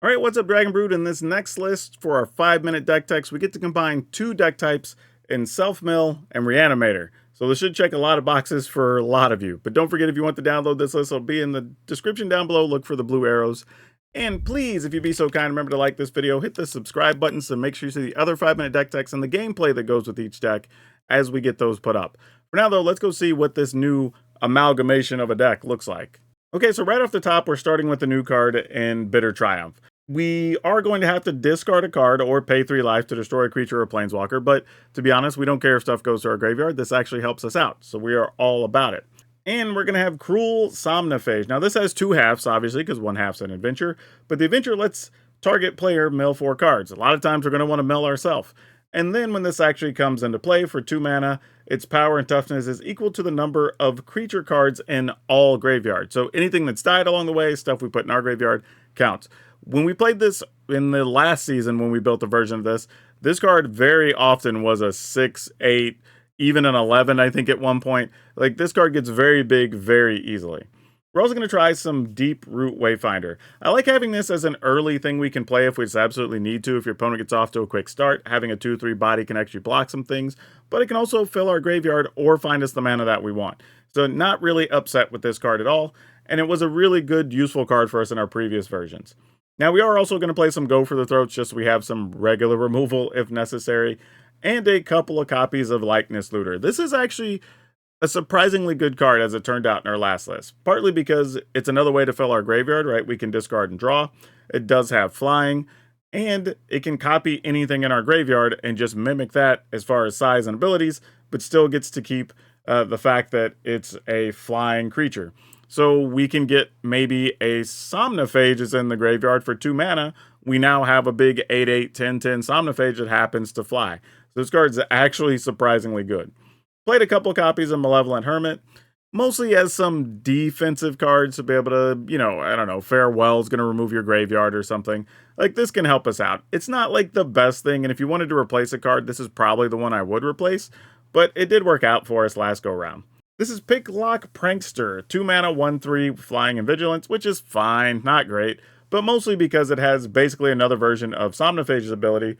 Alright, what's up, Dragon Brood? In this next list for our 5-minute deck techs, we get to combine two deck types in Self-Mill and Reanimator. So this should check a lot of boxes for a lot of you. But don't forget, if you want to download this list, it'll be in the description down below. Look for the blue arrows. And please, if you'd be so kind, remember to like this video, hit the subscribe button so make sure you see the other 5-minute deck techs and the gameplay that goes with each deck as we get those put up. For now, though, let's go see what this new amalgamation of a deck looks like. Okay, so right off the top, we're starting with the new card in Bitter Triumph. We are going to have to discard a card or pay 3 life to destroy a creature or planeswalker, but to be honest, we don't care if stuff goes to our graveyard. This actually helps us out, so we are all about it. And we're going to have Cruel Somniphage. Now, this has two halves, obviously, because one half's an adventure, but the adventure lets target player mill 4 cards. A lot of times we're going to want to mill ourselves. And then when this actually comes into play for 2 mana, its power and toughness is equal to the number of creature cards in all graveyards. So anything that's died along the way, stuff we put in our graveyard, counts. When we played this in the last season, when we built a version of this card very often was a 6, 8, even an 11, I think, at one point. Like, this card gets very big very easily. We're also going to try some Deep Root Wayfinder. I like having this as an early thing we can play if we just absolutely need to. If your opponent gets off to a quick start, having a 2/3 body can actually block some things, but it can also fill our graveyard or find us the mana that we want. So not really upset with this card at all, and it was a really good, useful card for us in our previous versions. Now, we are also going to play some Go for the Throats, just so we have some regular removal if necessary, and a couple of copies of Likeness Looter. This is actually a surprisingly good card, as it turned out in our last list, partly because it's another way to fill our graveyard, right? We can discard and draw. It does have flying, and it can copy anything in our graveyard and just mimic that as far as size and abilities, but still gets to keep the fact that it's a flying creature. So we can get maybe a Somniphage is in the graveyard for 2 mana. We now have a big 8/8, 10/10 Somniphage that happens to fly. So this card's actually surprisingly good. Played a couple copies of Malevolent Hermit, mostly as some defensive cards to be able to, I don't know, Farewell's going to remove your graveyard or something. Like, this can help us out. It's not like the best thing, and if you wanted to replace a card, this is probably the one I would replace, but it did work out for us last go round. This is Picklock Prankster, 2 mana, 1/3, flying and vigilance, which is fine, not great, but mostly because it has basically another version of Somniphage's ability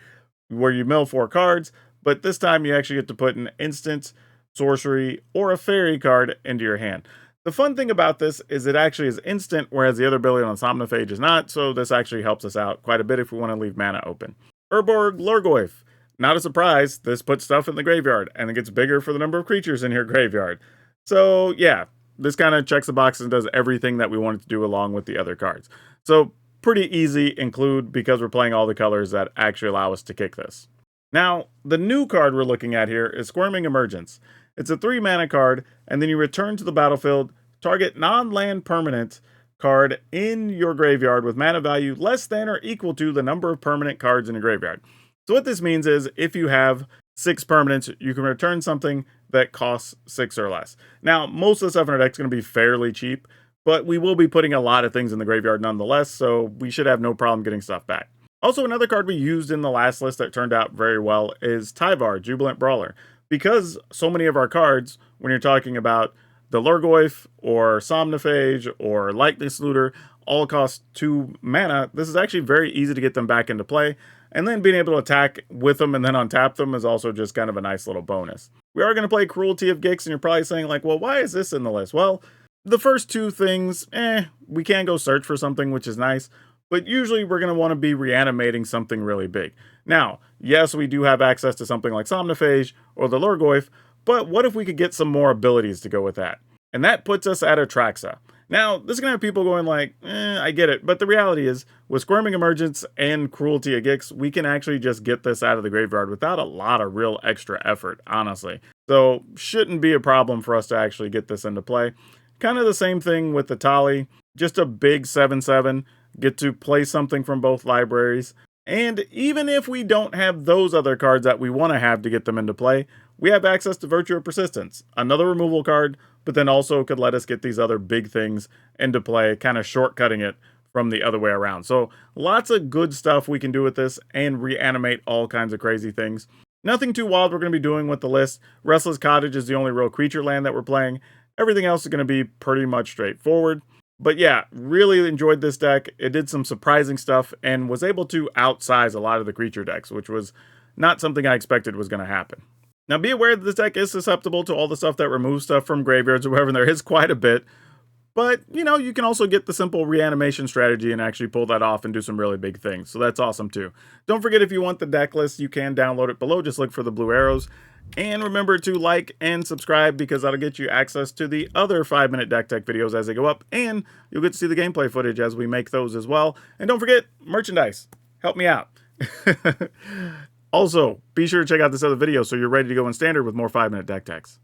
where you mill 4 cards, but this time you actually get to put an instant, sorcery, or a fairy card into your hand. The fun thing about this is it actually is instant, whereas the other ability on Somniphage is not, so this actually helps us out quite a bit if we want to leave mana open. Urborg Lurgoyf. Not a surprise, this puts stuff in the graveyard, and it gets bigger for the number of creatures in your graveyard. So yeah, this kind of checks the boxes and does everything that we wanted to do along with the other cards. So pretty easy include because we're playing all the colors that actually allow us to kick this. Now, the new card we're looking at here is Squirming Emergence. It's a 3 mana card, and then you return to the battlefield, target non-land permanent card in your graveyard with mana value less than or equal to the number of permanent cards in your graveyard. So what this means is if you have 6 permanents, you can return something that costs 6 or less. Now, most of the stuff in our deck is going to be fairly cheap, but we will be putting a lot of things in the graveyard nonetheless, so we should have no problem getting stuff back. Also, another card we used in the last list that turned out very well is Tyar, Jubilant Brawler. Because so many of our cards, when you're talking about the Lurgoyf or Somniphage or Likeness Looter, all cost 2 mana, this is actually very easy to get them back into play. And then being able to attack with them and then untap them is also just kind of a nice little bonus. We are going to play Cruelty of Gcks, and you're probably saying, like, well, why is this in the list? Well, the first 2 things, we can go search for something, which is nice, but usually we're going to want to be reanimating something really big. Now, yes, we do have access to something like Somniphage or the Lurgoyf, but what if we could get some more abilities to go with that? And that puts us at a Traxa. Now, this is going to have people going like, I get it. But the reality is, with Squirming Emergence and Cruelty of Gcks, we can actually just get this out of the graveyard without a lot of real extra effort, honestly. So, shouldn't be a problem for us to actually get this into play. Kind of the same thing with the Tali. Just a big 7/7. Get to play something from both libraries. And even if we don't have those other cards that we want to have to get them into play, we have access to Virtue of Persistence, another removal card, but then also could let us get these other big things into play, kind of shortcutting it from the other way around. So lots of good stuff we can do with this and reanimate all kinds of crazy things. Nothing too wild we're going to be doing with the list. Restless Cottage is the only real creature land that we're playing. Everything else is going to be pretty much straightforward. But yeah, really enjoyed this deck. It did some surprising stuff and was able to outsize a lot of the creature decks, which was not something I expected was going to happen. Now, be aware that this deck is susceptible to all the stuff that removes stuff from graveyards or whatever, and there is quite a bit. But, you know, you can also get the simple reanimation strategy and actually pull that off and do some really big things. So that's awesome too. Don't forget, if you want the deck list, you can download it below. Just look for the blue arrows. And remember to like and subscribe, because that'll get you access to the other 5-minute deck tech videos as they go up. And you'll get to see the gameplay footage as we make those as well. And don't forget, merchandise. Help me out. Also, be sure to check out this other video so you're ready to go in standard with more 5-minute deck techs.